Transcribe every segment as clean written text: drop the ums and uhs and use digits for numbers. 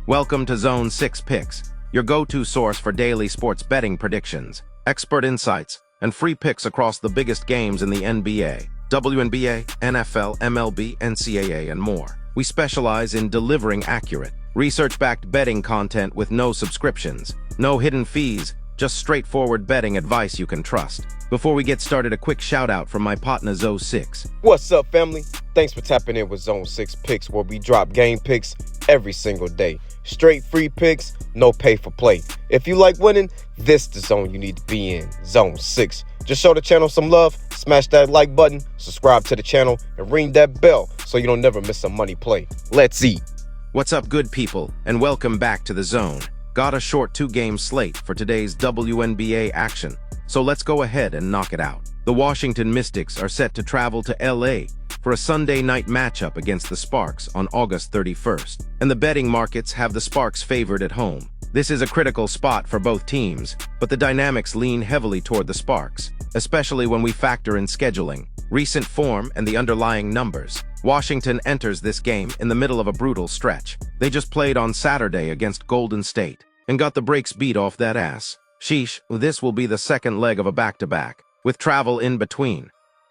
Welcome to Zone 6 Picks, your go-to source for daily sports betting predictions, expert insights, and free picks across the biggest games in the NBA, WNBA, NFL, MLB, NCAA, and more. We specialize in delivering accurate, research-backed betting content with no subscriptions, no hidden fees, just straightforward betting advice you can trust. Before we get started, a quick shout-out from my partner Zone 6. What's up, family? Thanks for tapping in with Zone 6 Picks, where we drop game picks every single day. Straight free picks, no pay for play. If you like winning, this is the zone you need to be in, Zone 6. Just show the channel some love, smash that like button, subscribe to the channel, and ring that bell so you don't never miss a money play. Let's eat. What's up, good people, and welcome back to the Zone. Got a short 2-game slate for today's WNBA action, so let's go ahead and knock it out. The Washington Mystics are set to travel to LA for a Sunday night matchup against the Sparks on August 31st, and the betting markets have the Sparks favored at home. This is a critical spot for both teams, but the dynamics lean heavily toward the Sparks, especially when we factor in scheduling, recent form, and the underlying numbers. Washington enters this game in the middle of a brutal stretch. They just played on Saturday against Golden State and got the brakes beat off that ass. Sheesh, this will be the second leg of a back-to-back, with travel in between.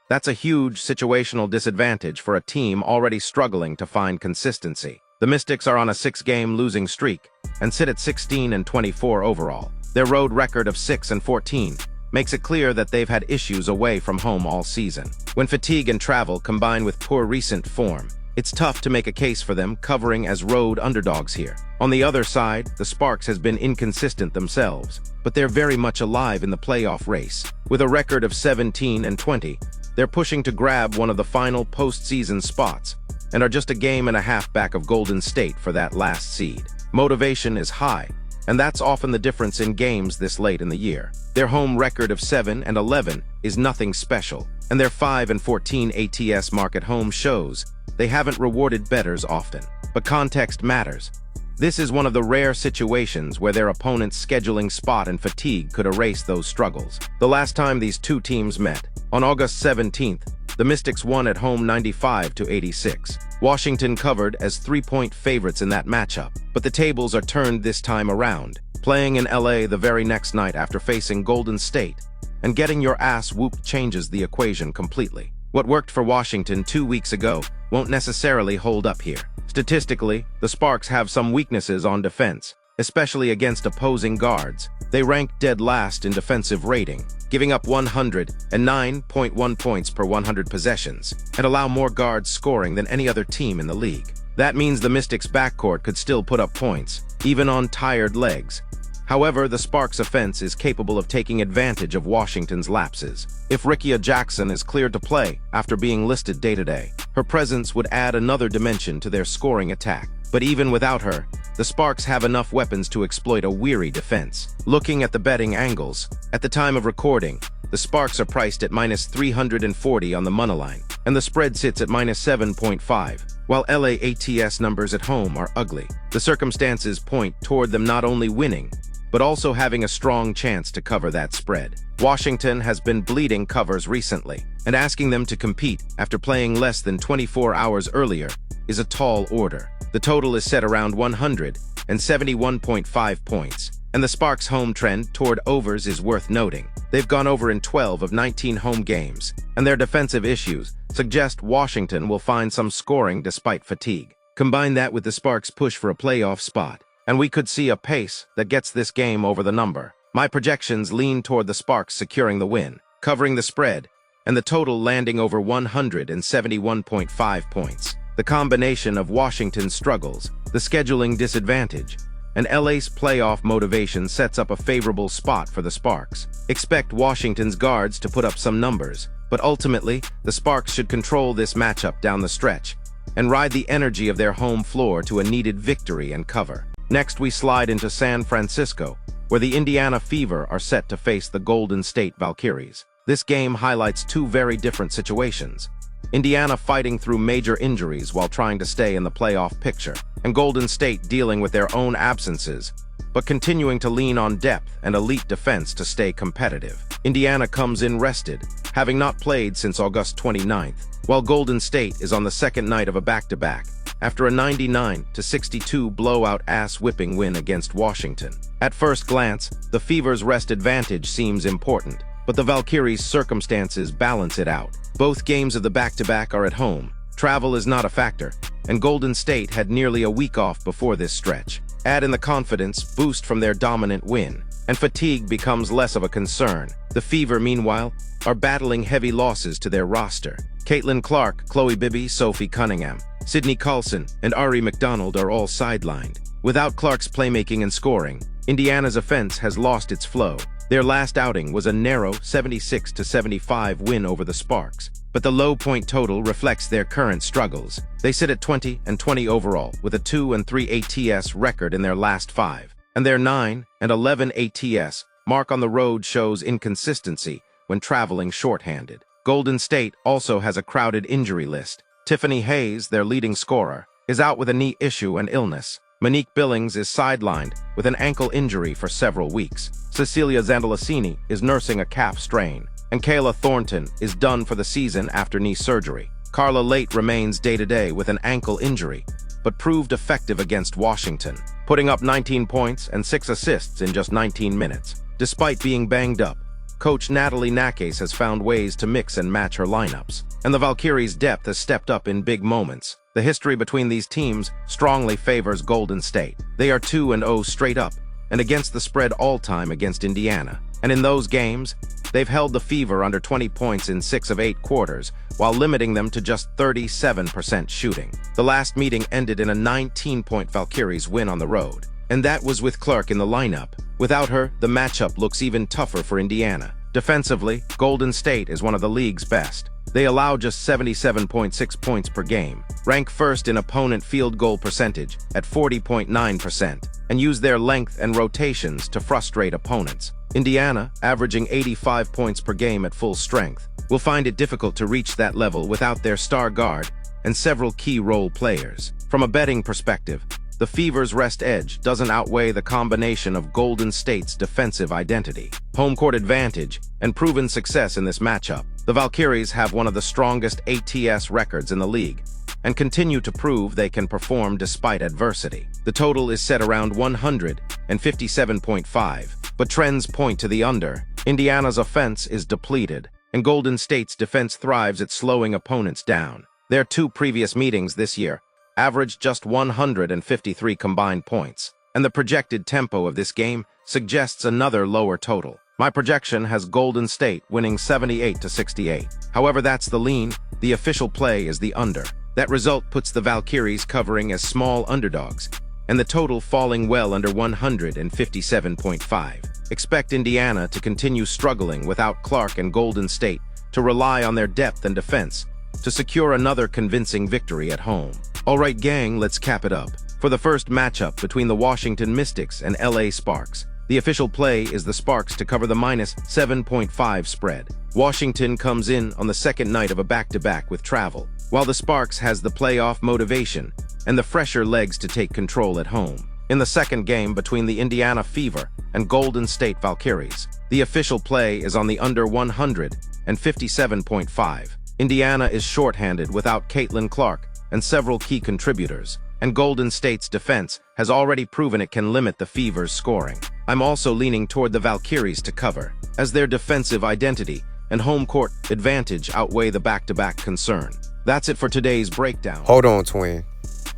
That's a huge situational disadvantage for a team already struggling to find consistency. The Mystics are on a 6-game losing streak and sit at 16-24 overall. Their road record of 6-14 makes it clear that they've had issues away from home all season. When fatigue and travel combine with poor recent form, it's tough to make a case for them covering as road underdogs here. On the other side, the Sparks has been inconsistent themselves, but they're very much alive in the playoff race. With a record of 17-20, they're pushing to grab one of the final postseason spots and are just a game and a half back of Golden State for that last seed. Motivation is high, and that's often the difference in games this late in the year. Their home record of 7-11 is nothing special, and their 5-14 ATS mark at home shows they haven't rewarded bettors often. But context matters. This is one of the rare situations where their opponent's scheduling spot and fatigue could erase those struggles. The last time these two teams met, on August 17th, the Mystics won at home 95-86. Washington covered as 3-point favorites in that matchup, but the tables are turned this time around, playing in LA the very next night after facing Golden State, and getting your ass whooped changes the equation completely. What worked for Washington 2 weeks ago won't necessarily hold up here. Statistically, the Sparks have some weaknesses on defense, especially against opposing guards. They rank dead last in defensive rating, giving up 109.1 points per 100 possessions, and allow more guards scoring than any other team in the league. That means the Mystics' backcourt could still put up points, even on tired legs. However, the Sparks' offense is capable of taking advantage of Washington's lapses. If Rickea Jackson is cleared to play after being listed day-to-day, her presence would add another dimension to their scoring attack. But even without her, the Sparks have enough weapons to exploit a weary defense. Looking at the betting angles, at the time of recording, the Sparks are priced at -340 on the moneyline, and the spread sits at -7.5, while LA ATS numbers at home are ugly. The circumstances point toward them not only winning, but also having a strong chance to cover that spread. Washington has been bleeding covers recently, and asking them to compete after playing less than 24 hours earlier is a tall order. The total is set around 171.5 points, and the Sparks' home trend toward overs is worth noting. They've gone over in 12 of 19 home games, and their defensive issues suggest Washington will find some scoring despite fatigue. Combine that with the Sparks' push for a playoff spot, and we could see a pace that gets this game over the number. My projections lean toward the Sparks securing the win, covering the spread, and the total landing over 171.5 points. The combination of Washington's struggles, the scheduling disadvantage, and LA's playoff motivation sets up a favorable spot for the Sparks. Expect Washington's guards to put up some numbers, but ultimately, the Sparks should control this matchup down the stretch and ride the energy of their home floor to a needed victory and cover. Next, we slide into San Francisco, where the Indiana Fever are set to face the Golden State Valkyries. This game highlights two very different situations. Indiana fighting through major injuries while trying to stay in the playoff picture, and Golden State dealing with their own absences, but continuing to lean on depth and elite defense to stay competitive. Indiana comes in rested, having not played since August 29th, while Golden State is on the second night of a back-to-back, after a 99-62 blowout ass-whipping win against Washington. At first glance, the Fever's rest advantage seems important, but the Valkyries' circumstances balance it out. Both games of the back-to-back are at home. Travel is not a factor, and Golden State had nearly a week off before this stretch. Add in the confidence boost from their dominant win, and fatigue becomes less of a concern. The Fever, meanwhile, are battling heavy losses to their roster. Caitlin Clark, Chloe Bibby, Sophie Cunningham, Sydney Carlson, and Ari McDonald are all sidelined. Without Clark's playmaking and scoring, Indiana's offense has lost its flow. Their last outing was a narrow 76-75 win over the Sparks, but the low point total reflects their current struggles. They sit at 20-20 overall, with a 2-3 ATS record in their last 5, and their 9-11 ATS mark on the road shows inconsistency when traveling shorthanded. Golden State also has a crowded injury list. Tiffany Hayes, their leading scorer, is out with a knee issue and illness. Monique Billings is sidelined with an ankle injury for several weeks. Cecilia Zandalasini is nursing a calf strain, and Kayla Thornton is done for the season after knee surgery. Carla Late remains day-to-day with an ankle injury, but proved effective against Washington, putting up 19 points and 6 assists in just 19 minutes. Despite being banged up, Coach Natalie Nakes has found ways to mix and match her lineups, and the Valkyries' depth has stepped up in big moments. The history between these teams strongly favors Golden State. They are 2-0 straight up, and against the spread all-time against Indiana. And in those games, they've held the Fever under 20 points in 6 of 8 quarters, while limiting them to just 37% shooting. The last meeting ended in a 19-point Valkyries win on the road, and that was with Clark in the lineup. Without her, the matchup looks even tougher for Indiana. Defensively, Golden State is one of the league's best. They allow just 77.6 points per game, rank first in opponent field goal percentage at 40.9%, and use their length and rotations to frustrate opponents. Indiana, averaging 85 points per game at full strength, will find it difficult to reach that level without their star guard and several key role players. From a betting perspective, the Fever's rest edge doesn't outweigh the combination of Golden State's defensive identity, home court advantage, and proven success in this matchup. The Valkyries have one of the strongest ATS records in the league and continue to prove they can perform despite adversity. The total is set around 157.5, but trends point to the under. Indiana's offense is depleted, and Golden State's defense thrives at slowing opponents down. Their 2 previous meetings this year averaged just 153 combined points, and the projected tempo of this game suggests another lower total. My projection has Golden State winning 78-68. However, that's the lean. The official play is the under. That result puts the Valkyries covering as small underdogs, and the total falling well under 157.5. Expect Indiana to continue struggling without Clark and Golden State to rely on their depth and defense to secure another convincing victory at home. Alright gang, let's cap it up. For the first matchup between the Washington Mystics and LA Sparks, the official play is the Sparks to cover the -7.5 spread. Washington comes in on the second night of a back-to-back with travel, while the Sparks has the playoff motivation and the fresher legs to take control at home. In the second game between the Indiana Fever and Golden State Valkyries, the official play is on the under 157.5. Indiana is shorthanded without Caitlin Clark and several key contributors, and Golden State's defense has already proven it can limit the Fever's scoring. I'm also leaning toward the Valkyries to cover, as their defensive identity and home court advantage outweigh the back-to-back concern. That's it for today's breakdown. Hold on, twin.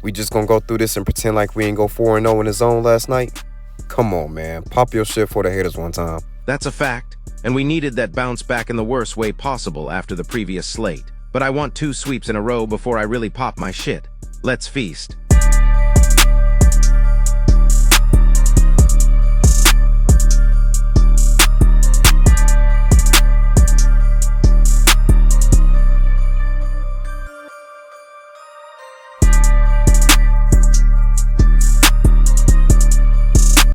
We just gonna go through this and pretend like we ain't go 4-0 in the zone last night? Come on, man. Pop your shit for the haters one time. That's a fact, and we needed that bounce back in the worst way possible after the previous slate. But I want 2 sweeps in a row before I really pop my shit. Let's feast.